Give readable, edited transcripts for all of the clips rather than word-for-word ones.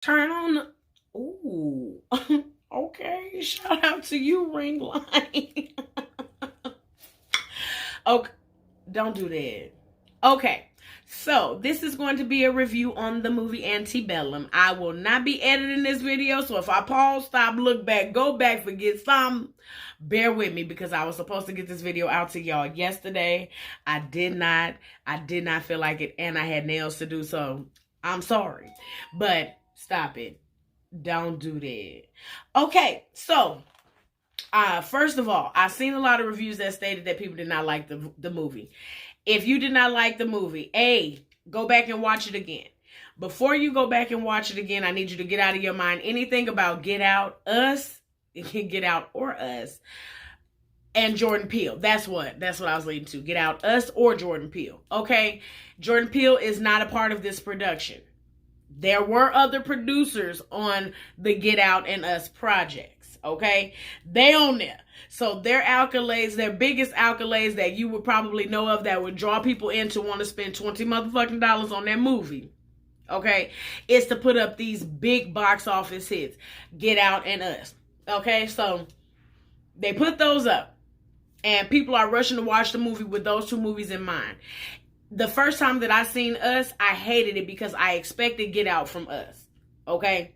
Turn on the... Ooh. Okay. Shout out to you, ring light. Okay. Don't do that. Okay. So, this is going to be a review on the movie Antebellum. I will not be editing this video, so if I pause, stop, look back, go back, forget some, bear with me because I was supposed to get this video out to y'all yesterday. I did not feel like it, and I had nails to do, so I'm sorry. But stop it. Don't do that. Okay, so first of all, I've seen a lot of reviews that stated that people did not like the movie. If you did not like the movie, go back and watch it again. Before you go back and watch it again, I need you to get out of your mind anything about Get Out, Us, Get Out or Us, and Jordan Peele. That's what I was leading to. Get Out, Us, or Jordan Peele. Okay? Jordan Peele is not a part of this production. There were other producers on the Get Out and Us projects. Okay? They on there. So their accolades, their biggest accolades that you would probably know of that would draw people in to want to spend $20 motherfucking dollars on that movie, okay, is to put up these big box office hits, Get Out and Us. Okay, so they put those up, and people are rushing to watch the movie with those two movies in mind. The first time that I seen Us, I hated it because I expected Get Out from Us. Okay,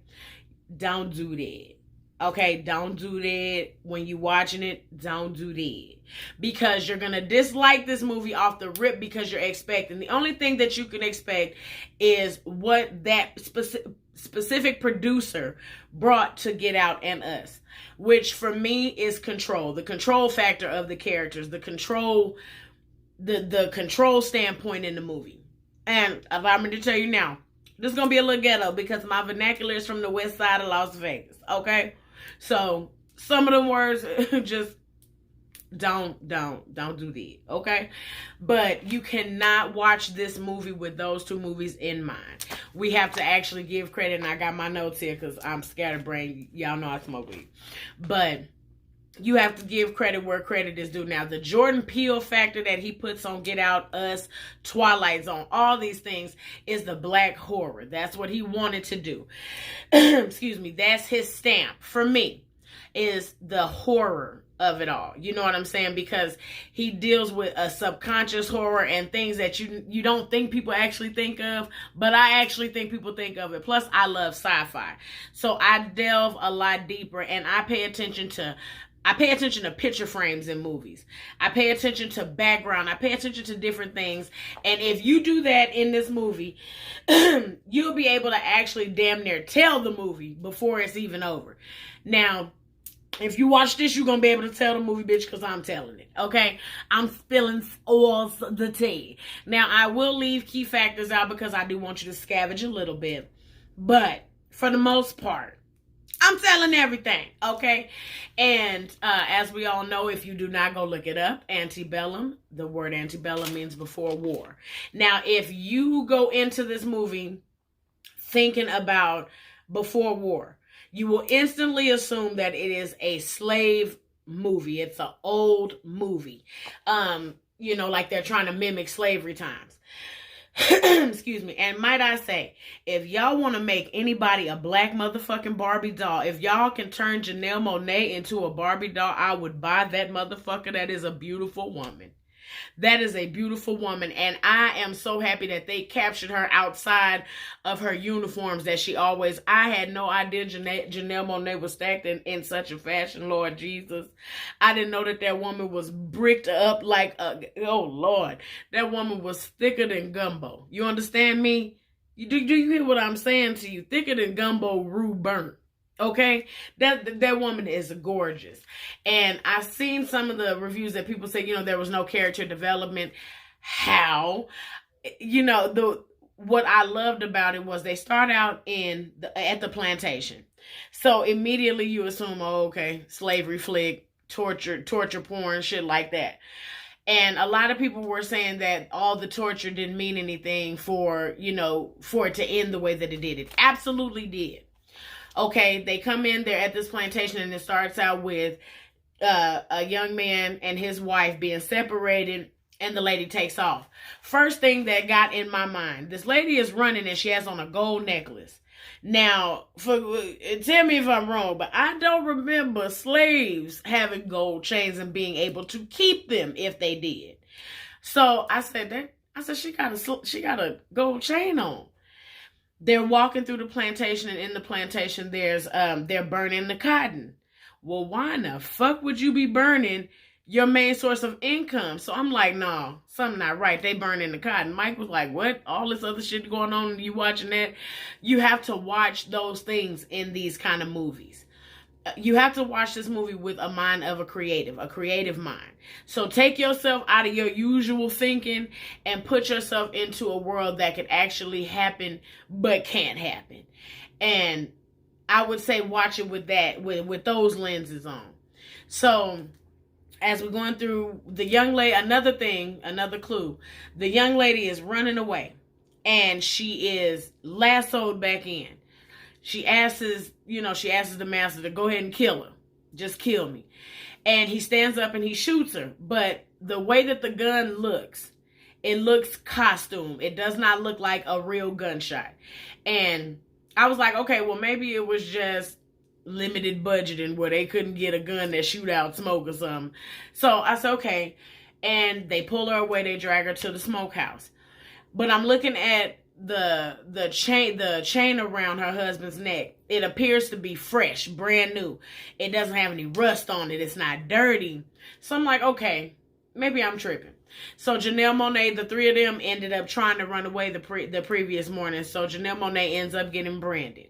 don't do that. Okay, don't do that. When you're watching it, don't do that. Because you're going to dislike this movie off the rip because you're expecting. The only thing that you can expect is what that specific producer brought to Get Out and Us. Which for me is control. The control factor of the characters. The control standpoint in the movie. And allow me to tell you now, this is going to be a little ghetto because my vernacular is from the west side of Las Vegas. Okay? So some of them words just don't do that, okay? But you cannot watch this movie with those two movies in mind. We have to actually give credit, and I got my notes here because I'm scatterbrained. Y'all know I smoke weed. But you have to give credit where credit is due. Now, the Jordan Peele factor that he puts on Get Out, Us, Twilight Zone, all these things is the black horror. That's what he wanted to do. Excuse me. That's his stamp. For me, is the horror of it all. You know what I'm saying? Because he deals with a subconscious horror and things that you don't think people actually think of, but I actually think people think of it. Plus, I love sci-fi. So I delve a lot deeper, and I pay attention to picture frames in movies. I pay attention to background. I pay attention to different things. And if you do that in this movie, you'll be able to actually damn near tell the movie before it's even over. Now, if you watch this, you're going to be able to tell the movie, bitch, because I'm telling it, okay? I'm spilling all the tea. Now, I will leave key factors out because I do want you to scavenge a little bit. But for the most part, I'm telling everything, okay? And as we all know, if you do not go look it up, antebellum, the word antebellum means before war. Now, if you go into this movie thinking about before war, you will instantly assume that it is a slave movie. It's an old movie. You know, like they're trying to mimic slavery times. Excuse me. And might I say, if y'all want to make anybody a black motherfucking Barbie doll, if y'all can turn Janelle Monáe into a Barbie doll, I would buy that motherfucker. That is a beautiful woman. That is a beautiful woman, and I am so happy that they captured her outside of her uniforms that she always... I had no idea Janelle Monáe was stacked in such a fashion, Lord Jesus. I didn't know that woman was bricked up like a... Oh, Lord. That woman was thicker than gumbo. You understand me? Do you hear what I'm saying to you? Thicker than gumbo roux burnt. Okay, that woman is gorgeous. And I've seen some of the reviews that people say, you know, there was no character development. How? You know, what I loved about it was they start out at the plantation. So immediately you assume, oh, okay, slavery flick, torture porn, shit like that. And a lot of people were saying that all the torture didn't mean anything for it to end the way that it did. It absolutely did. Okay, they come in, they're at this plantation, and it starts out with a young man and his wife being separated, and the lady takes off. First thing that got in my mind, this lady is running and she has on a gold necklace. Now, tell me if I'm wrong, but I don't remember slaves having gold chains and being able to keep them if they did. So I said she got a gold chain on. They're walking through the plantation, and in the plantation there's they're burning the cotton. Well, why in the fuck would you be burning your main source of income? So I'm like, no, something not right. They burning the cotton. Mike was like, what? All this other shit going on, you watching that? You have to watch those things in these kind of movies. You have to watch this movie with a mind of a creative mind. So take yourself out of your usual thinking and put yourself into a world that could actually happen but can't happen. And I would say watch it with that, with those lenses on. So as we're going through, the young lady, another clue, the young lady is running away and she is lassoed back in. She asks the master to go ahead and kill her. Just kill me. And he stands up and he shoots her. But the way that the gun looks, it looks costume. It does not look like a real gunshot. And I was like, okay, well, maybe it was just limited budgeting where they couldn't get a gun that shoot out smoke or something. So I said, okay. And they pull her away. They drag her to the smokehouse. But I'm looking at the chain around her husband's neck. It appears to be fresh, brand new. It doesn't have any rust on it. It's not dirty. So I'm like, okay, maybe I'm tripping. So Janelle Monáe, the three of them ended up trying to run away the previous morning. So Janelle Monáe ends up getting branded.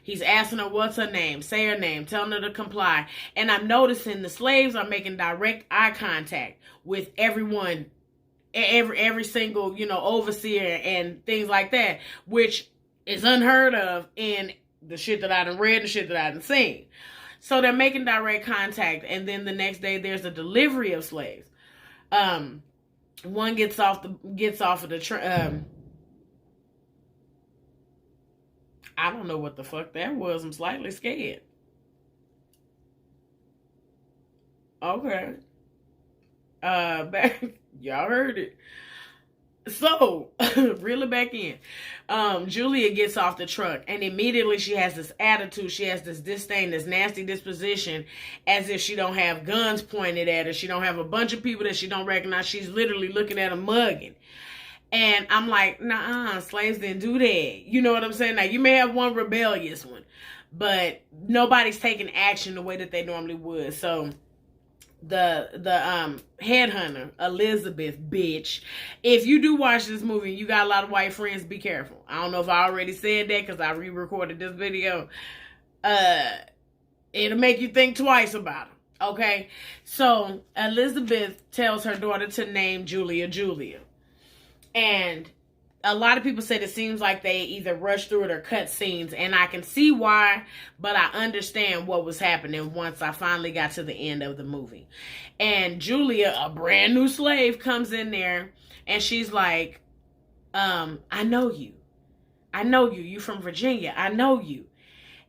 He's asking her what's her name, say her name, telling her to comply. And I'm noticing the slaves are making direct eye contact with everyone, every single, overseer and things like that, which is unheard of in the shit that I done read and shit that I done seen. So they're making direct contact, and then the next day there's a delivery of slaves. One gets off of the train. I don't know what the fuck that was. I'm slightly scared. Okay. Back, y'all heard it. So, reel it back in. Julia gets off the truck, and immediately she has this attitude, she has this disdain, this nasty disposition, as if she don't have guns pointed at her, she don't have a bunch of people that she don't recognize, she's literally looking at them mugging. And I'm like, nah, slaves didn't do that. You know what I'm saying? Now, you may have one rebellious one, but nobody's taking action the way that they normally would. So the headhunter, Elizabeth, bitch, if you do watch this movie and you got a lot of white friends, be careful. I don't know if I already said that because I re-recorded this video. It'll make you think twice about them. Okay? So Elizabeth tells her daughter to name Julia. And a lot of people said it seems like they either rushed through it or cut scenes. And I can see why, but I understand what was happening once I finally got to the end of the movie. And Julia, a brand new slave, comes in there and she's like, I know you. You from Virginia. I know you.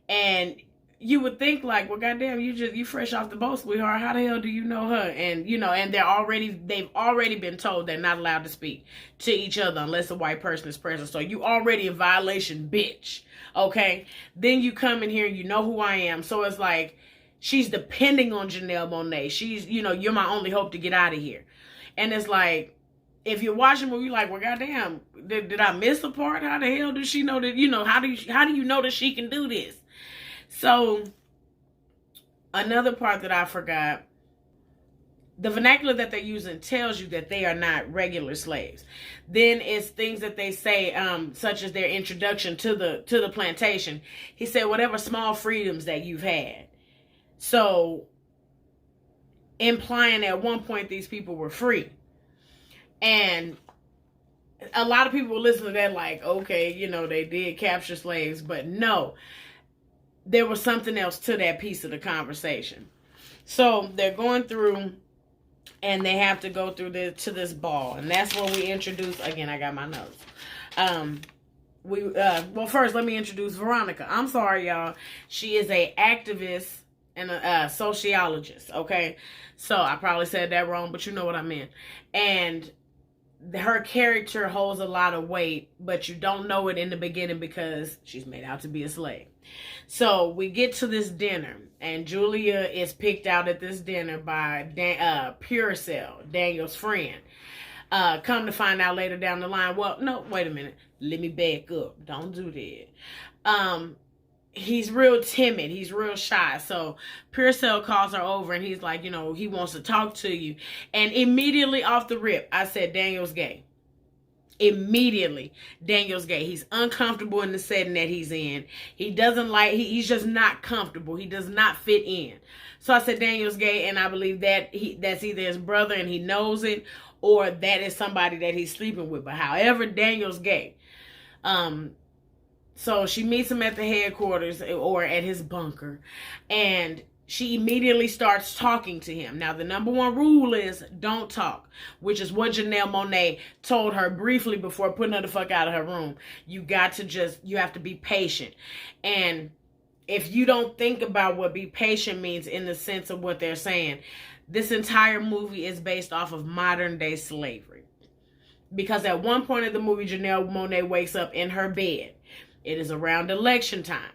And you would think like, well, goddamn, you fresh off the boat, sweetheart. How the hell do you know her? And and they've already been told they're not allowed to speak to each other unless a white person is present. So you already in violation, bitch. Okay. Then you come in here and you know who I am. So it's like she's depending on Janelle Monáe. She's, you're my only hope to get out of here. And it's like, if you're watching a movie, you're like, well, goddamn, did I miss a part? How the hell does she know that? How do you know that she can do this? So, another part that I forgot, the vernacular that they're using tells you that they are not regular slaves. Then it's things that they say, such as their introduction to the plantation. He said, whatever small freedoms that you've had. So, implying at one point these people were free. And a lot of people listen to that like, okay, they did capture slaves, but no. There was something else to that piece of the conversation. So they're going through and they have to go through to this ball. And that's where we introduce, again, I got my notes. Well, first, let me introduce Veronica. I'm sorry, y'all. She is a activist and a sociologist, okay? So I probably said that wrong, but you know what I meant. And her character holds a lot of weight, but you don't know it in the beginning because she's made out to be a slave. So we get to this dinner, and Julia is picked out at this dinner by Purcell, Daniel's friend. Come to find out later down the line, well, no, wait a minute. Let me back up. Don't do that. He's real timid. He's real shy. So Purcell calls her over and he's like, he wants to talk to you. And immediately off the rip, I said, Daniel's gay. Immediately, Daniel's gay. He's uncomfortable in the setting that he's in. He doesn't he's just not comfortable. He does not fit in. So I said, Daniel's gay, and I believe that that's either his brother and he knows it, or that is somebody that he's sleeping with. But however, Daniel's gay. So she meets him at the headquarters or at his bunker, and she immediately starts talking to him. Now, the number one rule is don't talk, which is what Janelle Monáe told her briefly before putting her the fuck out of her room. You have to be patient. And if you don't think about what be patient means in the sense of what they're saying, this entire movie is based off of modern day slavery. Because at one point in the movie, Janelle Monáe wakes up in her bed. It is around election time.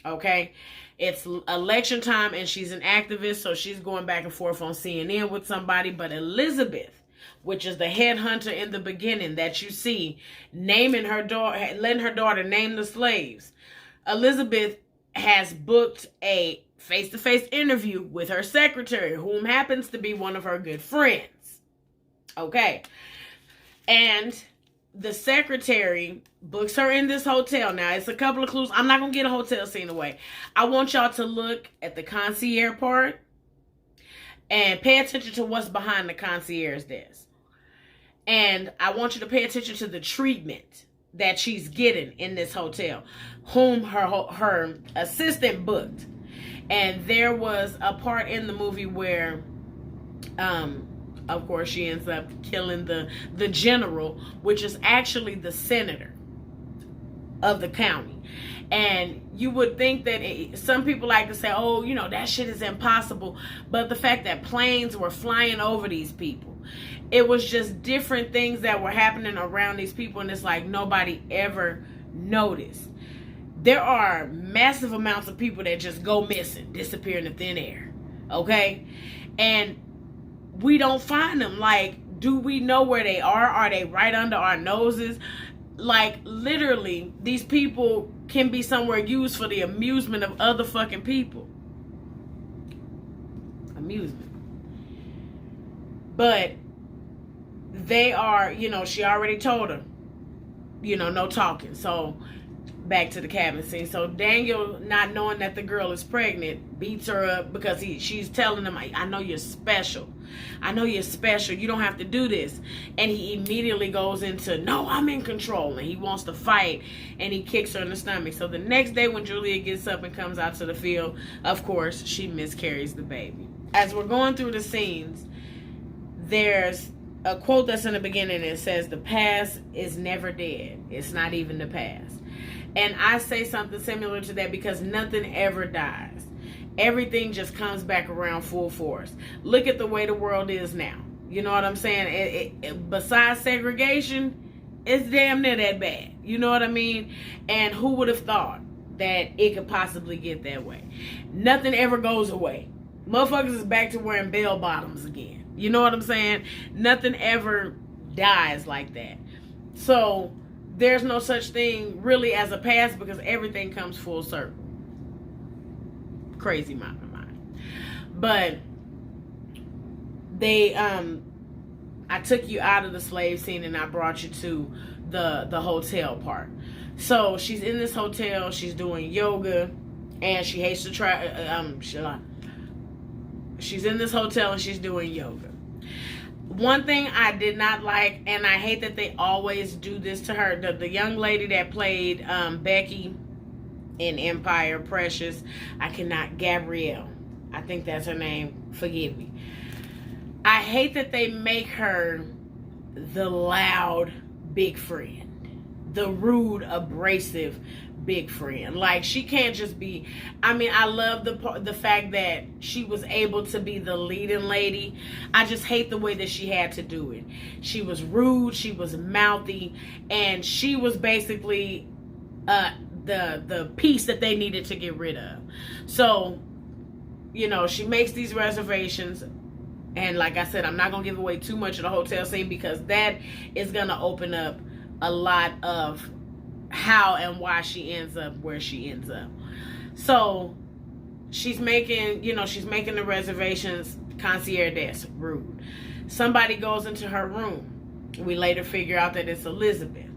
Okay? It's election time and she's an activist, so she's going back and forth on CNN with somebody. But Elizabeth, which is the headhunter in the beginning that you see, naming her daughter, letting her daughter name the slaves. Elizabeth has booked a face-to-face interview with her secretary, whom happens to be one of her good friends. Okay. And the secretary books her in this hotel. Now, it's a couple of clues. I'm not going to get a hotel scene away. I want y'all to look at the concierge part and pay attention to what's behind the concierge desk. And I want you to pay attention to the treatment that she's getting in this hotel, whom her assistant booked. And there was a part in the movie where, of course, she ends up killing the general, which is actually the senator of the county. And you would think that some people like to say, oh, that shit is impossible. But the fact that planes were flying over these people, it was just different things that were happening around these people. And it's like nobody ever noticed. There are massive amounts of people that just go missing, disappear in the thin air. Okay? And we don't find them. Like, do we know where they are? Are they right under our noses? Like, literally, these people can be somewhere used for the amusement of other fucking people. Amusement. But they are, she already told her, no talking. So, back to the cabin scene. So, Daniel, not knowing that the girl is pregnant, beats her up because she's telling him, I know you're special. I know you're special. You don't have to do this. And he immediately goes into, no, I'm in control. And he wants to fight. And he kicks her in the stomach. So the next day when Julia gets up and comes out to the field, of course, she miscarries the baby. As we're going through the scenes, there's a quote that's in the beginning. It says, the past is never dead. It's not even the past. And I say something similar to that because nothing ever dies. Everything just comes back around full force. Look at the way the world is now. You know what I'm saying? Besides segregation, it's damn near that bad. You know what I mean? And who would have thought that it could possibly get that way? Nothing ever goes away. Motherfuckers is back to wearing bell bottoms again. You know what I'm saying? Nothing ever dies like that. So there's no such thing really as a past because everything comes full circle. Crazy mind. But they I took you out of the slave scene and I brought you to the hotel part. So she's in this hotel, she's doing yoga, and she hates to try she's in this hotel and she's doing yoga. One thing I did not like, and I hate that they always do this to her, the young lady that played Becky in Empire, Precious, Gabrielle, I think that's her name, forgive me. I hate that they make her the loud big friend, the rude, abrasive big friend. Like, she can't just be, I mean, I love the fact that she was able to be the leading lady. I just hate the way that she had to do it. She was rude, she was mouthy, and she was basically the piece that they needed to get rid of. So, you know, she makes these reservations, and like I said, I'm not gonna give away too much of the hotel scene, because that is gonna open up a lot of how and why she ends up where she ends up. So she's making the reservations. Concierge desk, rude. Somebody goes into her room. We later figure out that it's Elizabeth.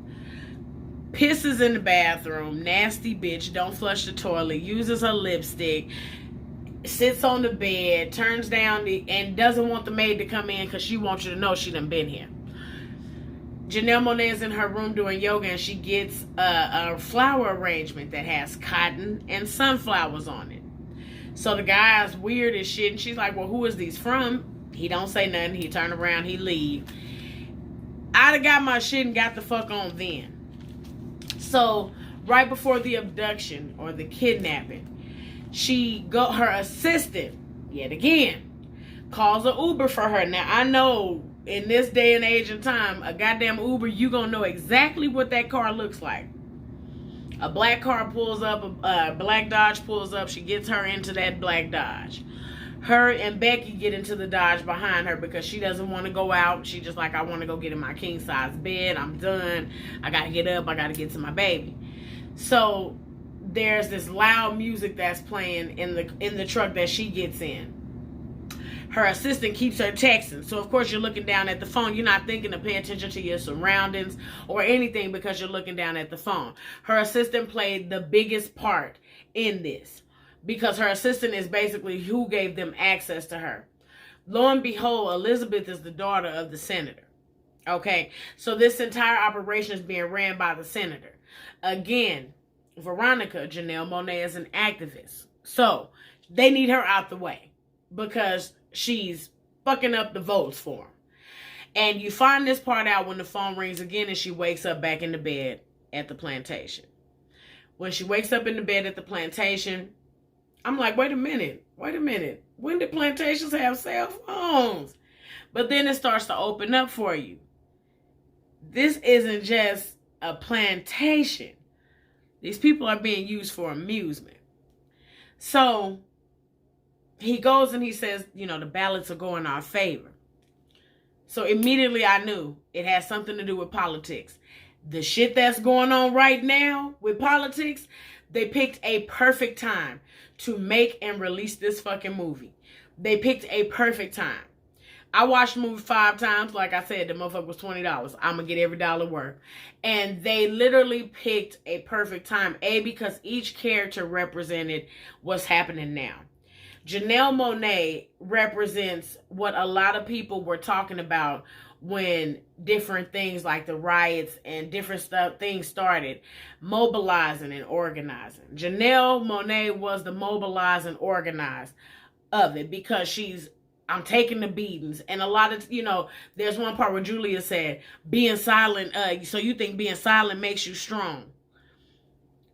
Pisses in the bathroom, nasty bitch, don't flush the toilet, uses her lipstick, sits on the bed, turns down and doesn't want the maid to come in because she wants you to know she done been here. Janelle Monáe is in her room doing yoga, and she gets a flower arrangement that has cotton and sunflowers on it. So the guy's weird as shit, and she's like, well, who is these from? He don't say nothing. He turn around, he leave. I'd have got my shit and got the fuck on then. So right before the abduction or the kidnapping, her assistant, yet again, calls an Uber for her. Now, I know in this day and age and time, a goddamn Uber, you gonna know exactly what that car looks like. A black car pulls up, a black Dodge pulls up, she gets her into that black Dodge. Her and Becky get into the Dodge behind her because she doesn't want to go out. She just like, I want to go get in my king size bed. I'm done. I got to get up. I got to get to my baby. So there's this loud music that's playing in the truck that she gets in. Her assistant keeps her texting. So, of course, you're looking down at the phone. You're not thinking to pay attention to your surroundings or anything because you're looking down at the phone. Her assistant played the biggest part in this because her assistant is basically who gave them access to her. Lo and behold, Elizabeth is the daughter of the senator. Okay? So this entire operation is being ran by the senator. Again, Veronica, Janelle Monáe, is an activist. So they need her out the way because she's fucking up the votes for him. And you find this part out when the phone rings again and she wakes up back in the bed at the plantation. When she wakes up in the bed at the plantation, I'm like, wait a minute. When did plantations have cell phones? But then it starts to open up for you. This isn't just a plantation. These people are being used for amusement. So he goes and he says, you know, the ballots are going in our favor. So immediately I knew it has something to do with politics. The shit that's going on right now with politics, they picked a perfect time to make and release this fucking movie. They picked a perfect time. I watched the movie 5 times. Like I said, the motherfucker was $20. I'm going to get every dollar worth. And they literally picked a perfect time. Because each character represented what's happening now. Janelle Monáe represents what a lot of people were talking about when different things like the riots and different things started, mobilizing and organizing. Janelle Monáe was the mobilize and organize of it because I'm taking the beatings. And a lot of, there's one part where Julia said, being silent, so you think being silent makes you strong.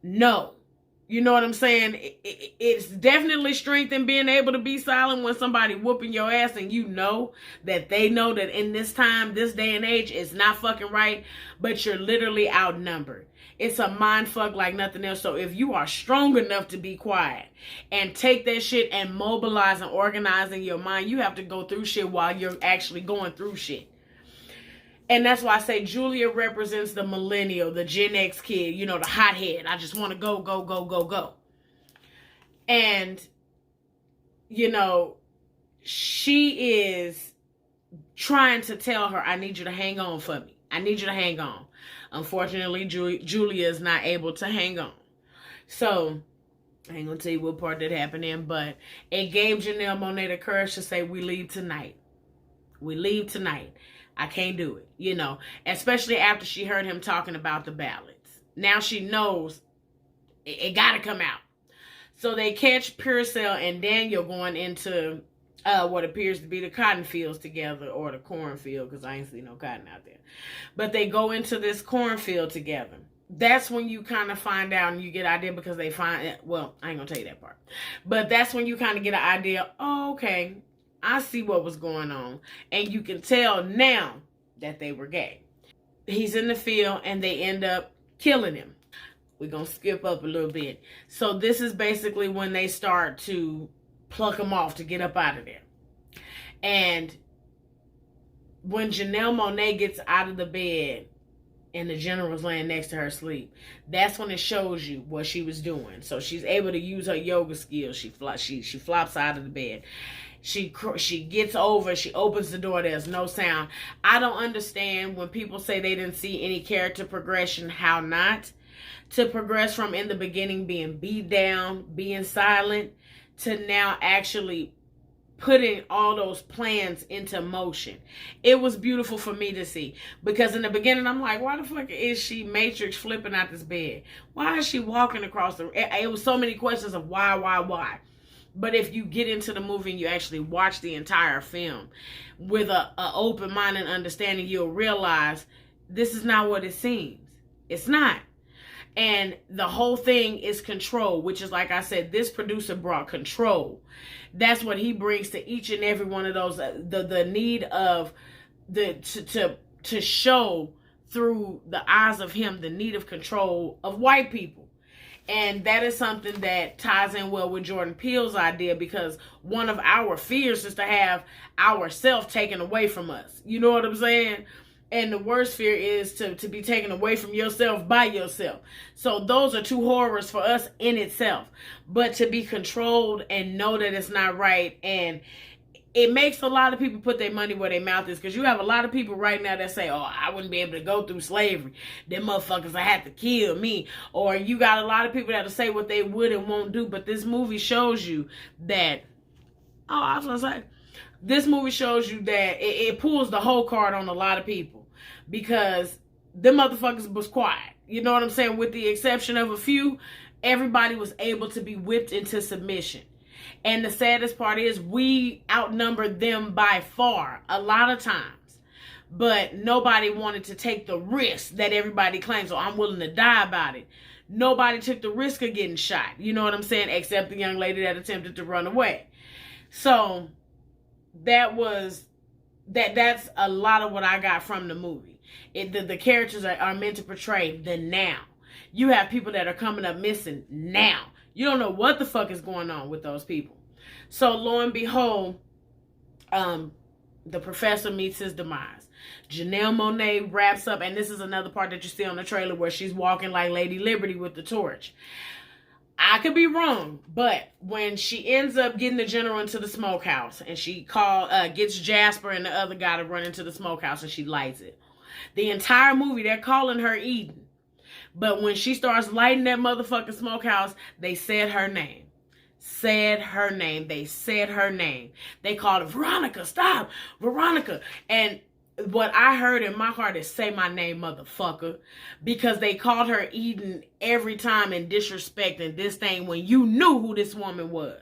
No. You know what I'm saying? It's definitely strength in being able to be silent when somebody whooping your ass and you know that they know that in this time, this day and age, it's not fucking right, but you're literally outnumbered. It's a mind fuck like nothing else. So if you are strong enough to be quiet and take that shit and mobilize and organize in your mind, you have to go through shit while you're actually going through shit. And that's why I say Julia represents the millennial, the Gen X kid, the hothead. I just want to go, go, go, go, go. And, she is trying to tell her, I need you to hang on for me. I need you to hang on. Unfortunately, Julia is not able to hang on. So, I ain't going to tell you what part that happened in, but it gave Janelle Monáe the courage to say, we leave tonight. We leave tonight. I can't do it, especially after she heard him talking about the ballots. Now she knows it got to come out. So they catch Purcell and Daniel going into what appears to be the cotton fields together, or the cornfield, because I ain't see no cotton out there. But they go into this cornfield together. that's when you kind of find out and you get an idea, because they find, well, I ain't gonna tell you that part, but that's when you kind of get an idea. Oh, okay, I see what was going on, and you can tell now that they were gay. He's in the field and they end up killing him. We're gonna skip up a little bit. So this is basically when they start to pluck him off to get up out of there. And when Janelle Monáe gets out of the bed and the general's laying next to her asleep, that's when it shows you what she was doing. So she's able to use her yoga skills. She flops out of the bed. She gets over, she opens the door, there's no sound. I don't understand when people say they didn't see any character progression, how not? To progress from in the beginning being beat down, being silent, to now actually putting all those plans into motion. It was beautiful for me to see, because in the beginning I'm like, why the fuck is she Matrix flipping out this bed? Why is she walking across the... It was so many questions of why. But if you get into the movie and you actually watch the entire film with a open mind and understanding, you'll realize this is not what it seems. It's not. And the whole thing is control, which is, like I said, this producer brought control. That's what he brings to each and every one of those. The need of to show through the eyes of him the need of control of white people. And that is something that ties in well with Jordan Peele's idea, because one of our fears is to have ourself taken away from us. You know what I'm saying? And the worst fear is to be taken away from yourself by yourself. So those are two horrors for us in itself. But to be controlled and know that it's not right, and it makes a lot of people put their money where their mouth is, because you have a lot of people right now that say, oh, I wouldn't be able to go through slavery. Them motherfuckers, I had to kill me. Or you got a lot of people that will say what they would and won't do. But this movie shows you that, this movie shows you that it pulls the whole card on a lot of people, because them motherfuckers was quiet. You know what I'm saying? With the exception of a few, everybody was able to be whipped into submission. And the saddest part is we outnumbered them by far a lot of times. But nobody wanted to take the risk that everybody claims, so I'm willing to die about it. Nobody took the risk of getting shot. You know what I'm saying? Except the young lady that attempted to run away. So that's a lot of what I got from the movie. The characters are meant to portray the now. You have people that are coming up missing now. You don't know what the fuck is going on with those people. So lo and behold, the professor meets his demise. Janelle Monáe wraps up, and this is another part that you see on the trailer where she's walking like Lady Liberty with the torch. I could be wrong, but when she ends up getting the general into the smokehouse, and she gets Jasper and the other guy to run into the smokehouse, and she lights it. The entire movie, they're calling her Eden. But when she starts lighting that motherfucking smokehouse, they said her name. They said her name. They called her, Veronica, stop, Veronica. And what I heard in my heart is, say my name, motherfucker. Because they called her Eden every time in disrespect and disdain, when you knew who this woman was.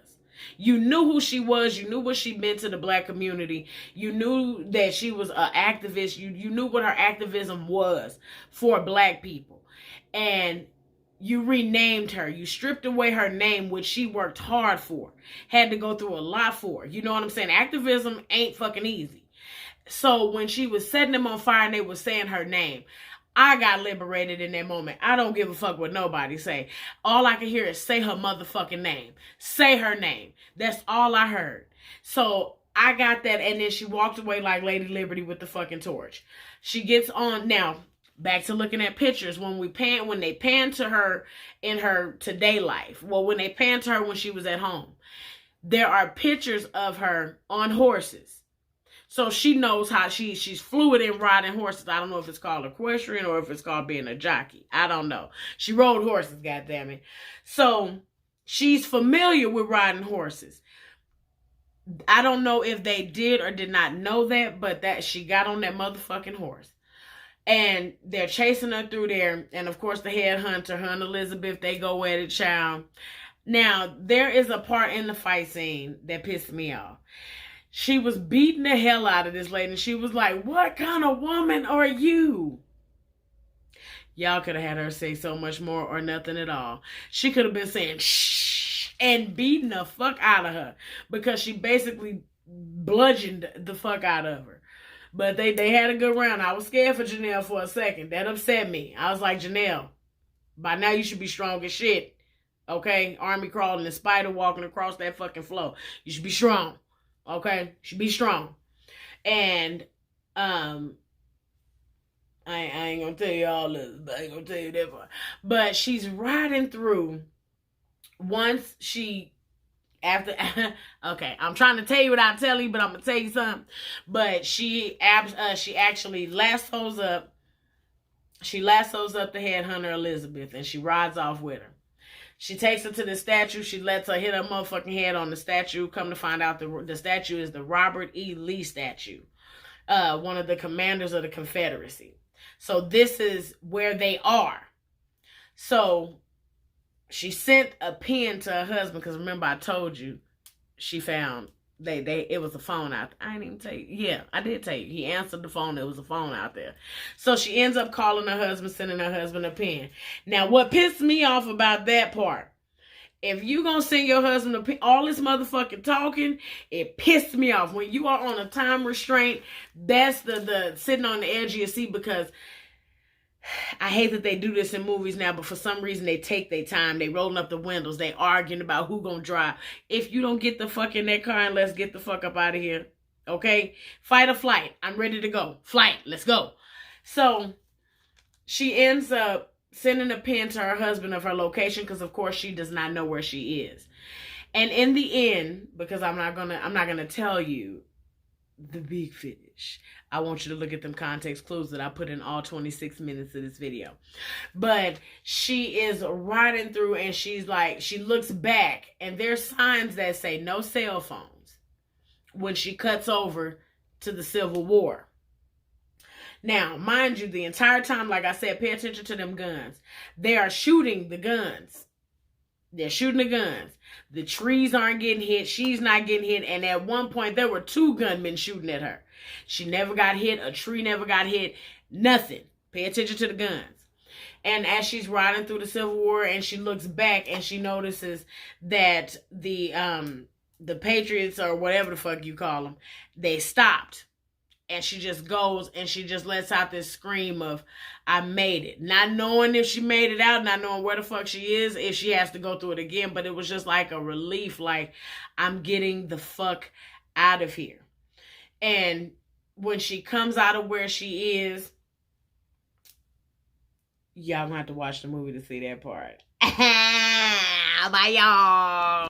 You knew who she was. You knew what she meant to the black community. You knew that she was an activist. You knew what her activism was for black people. And you renamed her. You stripped away her name, which she worked hard for. Had to go through a lot for. You know what I'm saying? Activism ain't fucking easy. So when she was setting them on fire and they were saying her name, I got liberated in that moment. I don't give a fuck what nobody say. All I can hear is say her motherfucking name. Say her name. That's all I heard. So I got that, and then she walked away like Lady Liberty with the fucking torch. She gets on now. Back to looking at pictures. When they pan to her in her today life. Well, when they pan to her when she was at home, there are pictures of her on horses. So she knows how she's fluid in riding horses. I don't know if it's called equestrian or if it's called being a jockey. I don't know. She rode horses, goddammit. So she's familiar with riding horses. I don't know if they did or did not know that, but that she got on that motherfucking horse. And they're chasing her through there. And of course, the headhunter, her and Elizabeth, they go at it, child. Now, there is a part in the fight scene that pissed me off. She was beating the hell out of this lady. And she was like, what kind of woman are you? Y'all could have had her say so much more or nothing at all. She could have been saying shh and beating the fuck out of her because she basically bludgeoned the fuck out of her. But they had a good round. I was scared for Janelle for a second. That upset me. I was like, Janelle, by now you should be strong as shit. Okay? Army crawling and spider walking across that fucking floor. You should be strong. Okay? You should be strong. And I ain't gonna tell you all this, but I ain't gonna tell you that part. But she's riding through once she after okay, I'm trying to tell you without telling you, but I'm gonna tell you something. But she actually lassos up the headhunter Elizabeth, and she rides off with her. She takes her to the statue. She lets her hit her motherfucking head on the statue. Come to find out, the statue is the Robert E. Lee statue, one of the commanders of the Confederacy. So this is where they are. So she sent a pen to her husband, because remember I told you she found it was a phone out there. I didn't even tell you. Yeah, I did tell you. He answered the phone. There was a phone out there. So she ends up calling her husband, sending her husband a pen. Now, what pissed me off about that part, if you gonna send your husband a pen, all this motherfucking talking, it pissed me off. When you are on a time restraint, that's the sitting on the edge of your seat, because I hate that they do this in movies now, but for some reason they take their time. They rolling up the windows. They arguing about who gonna drive. If you don't get the fuck in that car and let's get the fuck up out of here. Okay? Fight or flight. I'm ready to go. Flight. Let's go. So she ends up sending a pin to her husband of her location, because of course she does not know where she is. And in the end, because I'm not gonna tell you the big finish, I want you to look at them context clues that I put in all 26 minutes of this video. But she is riding through, and she's like, she looks back, and there's signs that say no cell phones when she cuts over to the Civil War. Now, mind you, the entire time, like I said, pay attention to them guns. They are shooting the guns. They're shooting the guns. The trees aren't getting hit. She's not getting hit. And at one point, there were 2 gunmen shooting at her. She never got hit. A tree never got hit. Nothing. Pay attention to the guns. And as she's riding through the Civil War, and she looks back, and she notices that the Patriots, or whatever the fuck you call them, they stopped. And she just goes and she just lets out this scream of, I made it. Not knowing if she made it out, not knowing where the fuck she is, if she has to go through it again. But it was just like a relief, like, I'm getting the fuck out of here. And when she comes out of where she is, y'all gonna have to watch the movie to see that part. Bye, y'all.